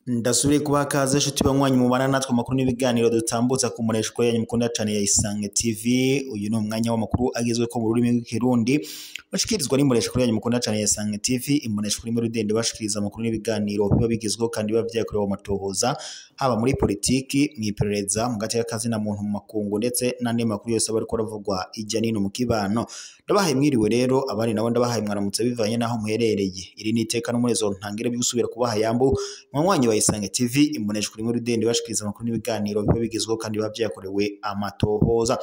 Ndasubire kubaha kaze nshuti banywanyi mubana natwe amakuru n'ibiganiro dutambutsa ku mureshwa yanyu mukunda cyane ya Isange TV. Uyu ni umwanya w'amakuru agezwe ko mu rurimi rw'ikirundi bashikirizwa n'imureshwa yanyu mukunda cyane ya Isange TV. Imureshwa rimwe rudende bashikiriza amakuru n'ibiganiro biba bigezweho kandi biba vyakorewe mu matohoza, haba muri politiki, mwiperereza, mu gateka kazi na muntu mu makungu ndetse n'andi makuru yose bariko aravugwa ijya nino mu kibano. Ndabahaye mwiriwe rero, abari nabo ndabahaye mwaramutse bivanye naho muherereye. Iri ni iteka n'umurezo ntangire bigusubira kubaha yambo mwanywanyi wa Isange TV. Imureshwa rimwe rudende bashikiriza amakuru n'ibiganiro biba bigezweho kandi biba vyakorewe amatohoza.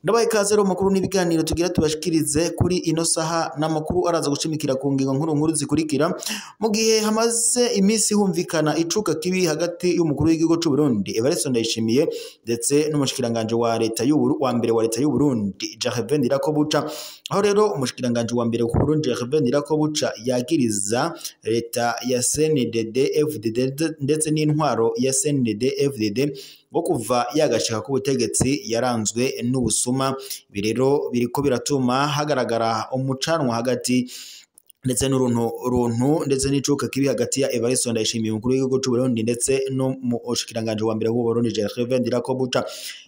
Ndabaye kaze rero makuru n'ibiganiro tugira tubashikirize kuri ino saha, n'amakuru araza gushimikira ku ngingo nkuru zikurikira. Mu gihe hamaze iminsi humvikana icuka kibi hagati y'umukuru w'igihugu cy'u Burundi Evariste Ndayishimiye ndetse n'umushikiranganje wa leta wa mbere wa leta y'u Burundi Gervais Ndirakobuca, aho rero umushikiranganje wa mbere ku Burundi Gervais Ndirakobuca yagiriza leta ya CNDD FDD ndetse n'intwaro ya CNDD FDD ngo kuva yagashika ku butegetsi yaranzwe n'ubusuma. Ibi rero biriko biratuma hagaragara umucanwa hagati ndetse n'uruntu ndetse n'icuka kibi hagati ya Evariste Ndayishimiye umukuru w'igihugu cy'u Burundi ndetse no mushikiranganje wa mbere w'u Burundi Gervais Ndirakobuca.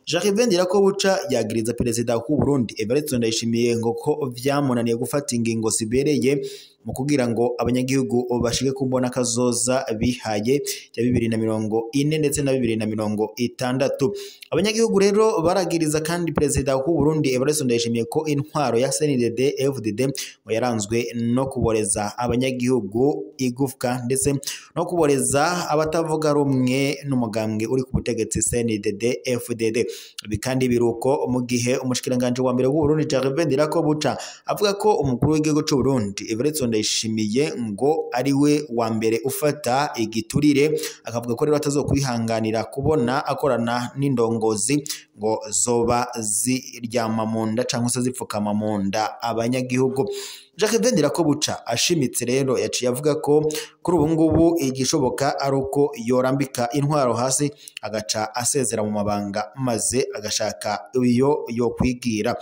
Gervais Ndirakobuca yagiriza perezida w'u Burundi Evariste Ndayishimiye ngo ko vyamunaniye gufata ingingo zibereye mu kugira ngo abanyagihugu bashike kumbona kazoza bihaye ya 2040 ndetse na 2060. Abanyagihugu rero baragiriza kandi perezida w'u Burundi Evariste Ndayishimiye ko intwaro ya CNDD FDD ngo yaranzwe no kuboreza abanyagihugu igufwa ndetse no kuboreza abatavuga rumwe n'umugambwe uri ku butegetsi CNDD FDD. Ibi kandi biruko mu gihe umushikiranganje wa mbere w'u Burundi Gervais Ndirakobuca avuga ko umukuru w'igihugu cy'u Burundi Evariste Ndayishimiye ngo ari we wa mbere ufata igiturire, akavuga ko rero atazokwihanganira kubona akorana n'indongozi ngo zoba ziryama mu nda cyangwa se zipfukama mu nda abanyagihugu. Gervais Ndirakobuca ashimitse rero yaciye avuga ko kuri ubu ngubu igishoboka ari uko yorambika intwaro hasi agaca asezera mu mabanga maze agashaka iyo yo kwigira.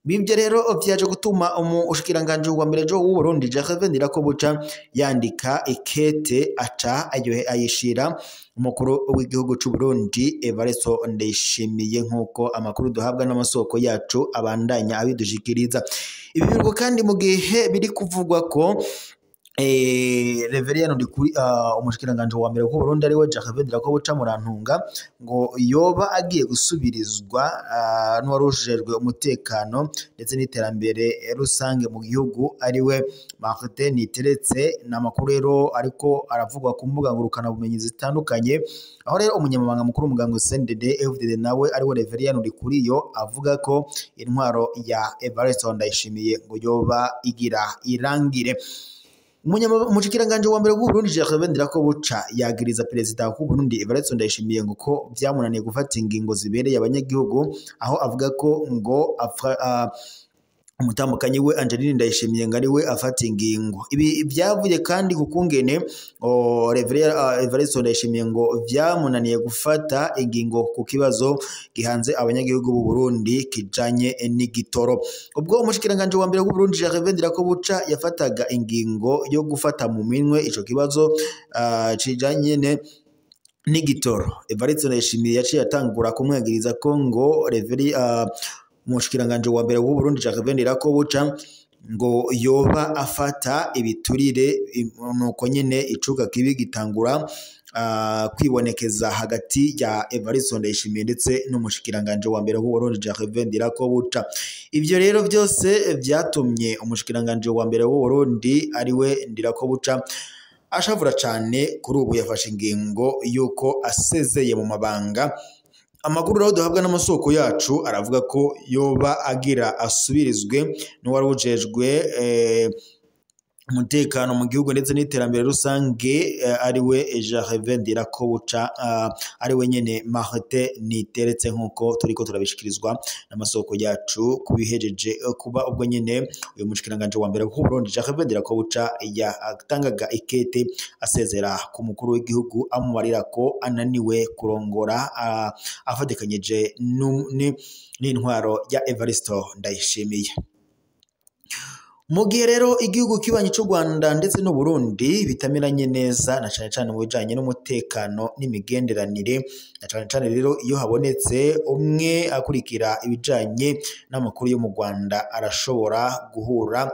Bivyo rero vyaje gutuma umushikiranganje wa mbere w'u Burundi Gervais Ndirakobuca yandika ikete aca ayishira umukuru w'igihugu cy'u Burundi Evariste Ndayishimiye, nkuko amakuru duhabwa n'amasoko yacu abandanya abidushikiriza. Ibi biruko kandi mu gihe biri kuvugwa ko Reverien Ndikuri umushikiranganje wa mbere w'u Burundi ari we Gervais Ndirakobuca Murantunga ngo yoba agiye gusubirizwa n'uwarushejwe umutekano ndetse n'iterambere rusange mu gihugu ari we Martin Niteretse. N'amakuru rero ariko aravugwa ku mbuga ngurukana bumenyi zitandukanye, aho rero umunyamabanga mukuru w'umugambwe CNDD FDD nawe ari we Reverien Ndikuri avuga ko intwaro ya Evariste Ndayishimiye ngo yoba igira irangire. Umushikiranganje wa mbere w'u Burundi Gervais Ndirakobuca yagiriza perezida w'u Burundi Evariste Ndayishimiye ngo ko vyamunaniye gufata ingingo zibereye abanyagihugu, aho avuga ko ngo umutambukanyi we Angeline Ndayishimiye ngo ari we afata ingingo. Ibi byavuye kandi kukungene Evariste Ndayishimiye ngo vyamunaniye gufata ingingo ku kibazo gihanze abanyagihugu b'u Burundi kijanye n'igitoro. Ubwo umushikiranganje wa mbere w'u Burundi Gervais Ndirakobuca yafataga ingingo yo gufata mu minwe ico kibazo kijanye n'igitoro, Evariste Ndayishimiye yaciye atangura kumwagiriza ko ngo umushikiranganje wa mbere w'u Burundi Gervais Ndirakobuca ngo yoba afata ibiturire, nuko nyene icuka kibi gitangura kwibonekeza hagati ya Evariste Ndayishimiye ndetse n'umushikiranganje wa mbere w'u Burundi Gervais Ndirakobuca. Ivyo rero byose vyatumye umushikiranganje wa mbere w'u Burundi ari we Ndirakobuca ashavura cyane. Kuri ubu yafashe ingingo yuko asezeye mu mabanga. Amakuru rero duhabwa n'amasoko yacu aravuga ko yoba agira asubirizwe n'uwarujejwe umutekano mu gihugu ndetse n'iterambere rusange ariwe Gervais Ndirakobuca ariwe nyene Martin Niteretse nkuko turiko turabishikirizwa n'amasoko yacu kubihejeje kuba ubwo nyene uyu mushikiranganje wa mbere ku Burundi Gervais Ndirakobuca yatangaga ikete asezera ku mukuru w'igihugu amubarira ko ananiwe kurongora afadekanyeje n'intwaro ya Evaristo Ndayishimiye. Mu gihe rero igihugu kibanyi cy'u Rwanda ndetse n'u Burundi bitamiranye neza na cyane mu bijanye n'umutekano n'imigenderanire na cyane rero iyo habonetse umwe akurikira ibijanye n'amakuru yo mu Rwanda arashobora guhura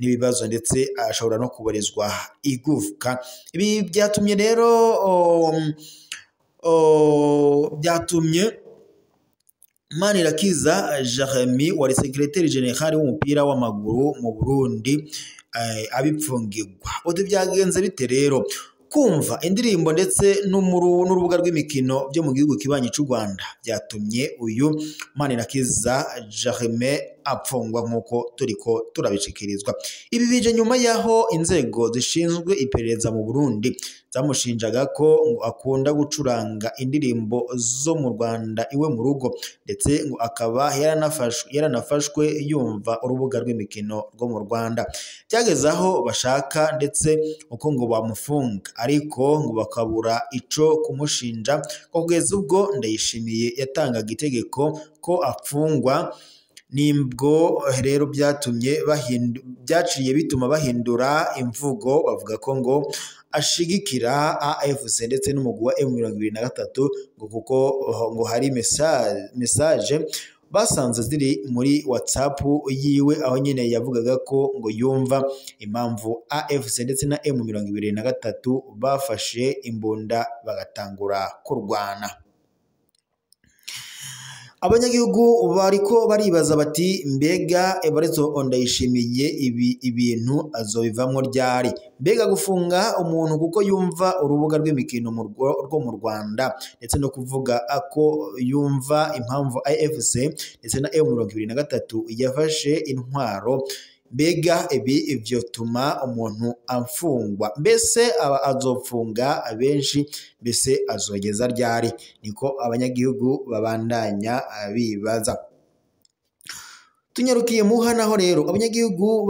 n'ibibazo ndetse ashobora no kubarizwa igufwa. Ibi byatumye rero Manirakiza Jeremy wari secrétaire général w'umupira w'amaguru mu Burundi abipfungirwa. Ode byagenze bite rero? Kumva indirimbo ndetse n'urubuga rw'imikino byo mu gihugu kibanyi cy'u Rwanda byatumye uyu Manirakiza Jeremy apfungwa nkuko turiko turabishikirizwa. Ibi bije nyuma yaho inzego zishinzwe iperereza mu Burundi zamushinjaga ko ngo akunda gucuranga indirimbo zo mu Rwanda iwe mu rugo ndetse ngo akaba yaranafashwe yumva urubuga rw'imikino rwo mu Rwanda. Byageze aho bashaka ndetse uko ngo bamufunga ariko ngo bakabura ico kumushinja kugeza ubwo Ndayishimiye yatangaga itegeko ko afungwa. Nibwo rero byaciye bituma bahindura imvugo bavuga ko ngo ashigikira AFC ndetse n'umugwi wa M23 ngo kuko ngo hari message basanze ziri muri WhatsApp yiwe aho nyine yavugaga ko ngo yumva impamvu AFC ndetse na M23 bafashe imbunda bagatangura kurwana. Abanyagihugu bariko baribaza bati mbega Evaristo Ndayishimiye ibintu azobivamwo ryari? Mbega gufunga umuntu kuko yumva urubuga rw'imikino rwo mu Rwanda ndetse no kuvuga ko yumva impamvu AFC ndetse na M23 yafashe intwaro, mbega ivyo tuma umuntu amfungwa? Mbese azopfunga abenshi, mbese azogeza ryari? Niko abanyagihugu babandanya bibaza. Tunyarukiye muhanaho rero abanyagihugu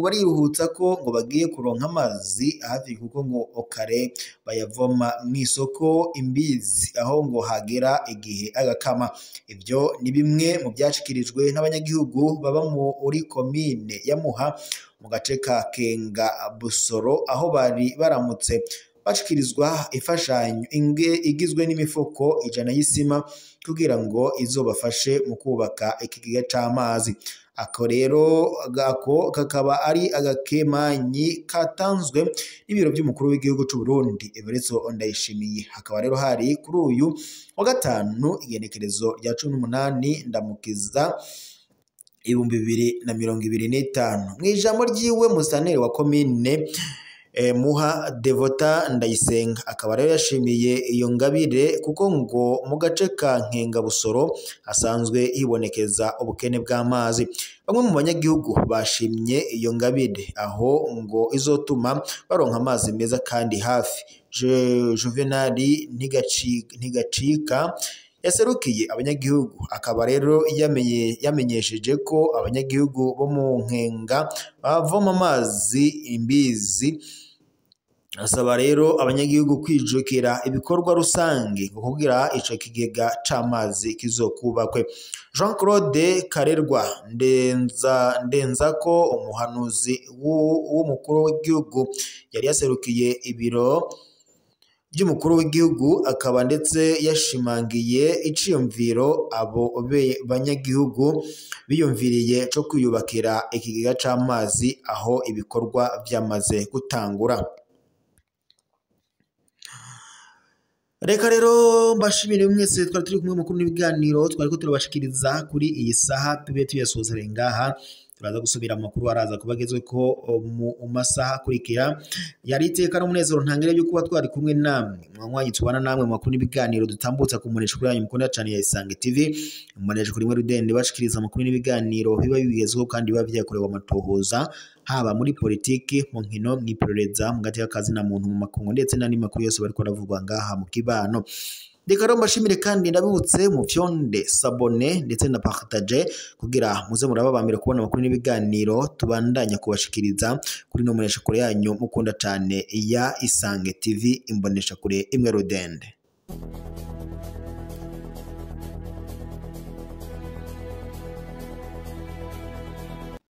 bariruhutsa ko ngo bagiye kuronka amazi hafi kuko ngo okare bayavoma mw'isoko imbizi aho ngo hagera igihe agakama. Ibyo ni bimwe mu byashikirijwe n'abanyagihugu baba muri komine ya Muha mu gace ka Kenga Busoro aho bari baramutse bashikirizwa imfashanyo igizwe n'imifuko 100 y'isima kugira ngo izobafashe mu kubaka ikigega c'amazi. Ako rero kakaba ari agakemanyi katanzwe n'ibiro by'umukuru w'igihugu cy'u Burundi Evaristo Ndayishimiye. Hakaba rero hari kuri uyu wa gatanu igenekerezo rya 18 ndamukiza 2025 mw'ijambo ryiwe musaneri wa komine Muha Devota Ndayisenga akaba rero yashimiye iyo ngabire kuko ngo mu gace ka Nkenga Busoro hasanzwe hibonekeza ubukene bw'amazi. Bamwe mu banyagihugu bashimye iyo ngabire aho ngo izotuma baronka amazi meza kandi hafi. Juvenali Ntigacika yaserukiye abanyagihugu akaba rero yamenyesheje ko abanyagihugu bo mu Nkenga bavoma amazi imbizi. Asaba rero abanyagihugu kwijukira ibikorwa rusange kugira ico kigega c'amazi kizokubakwe. Jean Claude Karerwa ndenza ko umuhanuzi w'umukuru w'igihugu yari yaserukiye ibiro by'umukuru w'igihugu akaba ndetse yashimangiye iciyumviro abo banyagihugu biyumviriye cyo kwiyubakira ikigega c'amazi aho ibikorwa byamaze gutangura. Reka rero mbashimire mwese twari turi kumwe mukuru n'ibiganiro twari ko turabashikiriza kuri iyi saha tube tuyasozere ngaha. turaza gusubira mu makuru araza kubagezwe ko mu masaha akurikira. Yari iteka n'umunezero ntangere byo kuba twari kumwe namwe mwanywanyi tubana namwe mu makuru n'ibiganiro dutambutsa ku muresheko yanyu mukunda cyane ya Isange TV. Mumuresheko rimwe rudende bashikiriza amakuru n'ibiganiro biba bigezweho kandi biba vyakorewe amatohoza haba muri politiki, mu nkino, mw'iperereza, mu gateka kazi na muntu, mu makungu ndetse n'andi makuru yose bariko baravugwa ngaha mu kibano. Reka rero mbashimire kandi ndabibutse mu fyonde sabone ndetse na partage kugira muze murababambira kubona amakuru n'ibiganiro tubandanya kubashikiriza kuri no muresha kure yanyu mukunda cyane ya Isange TV imbonesha kure imwe rudende.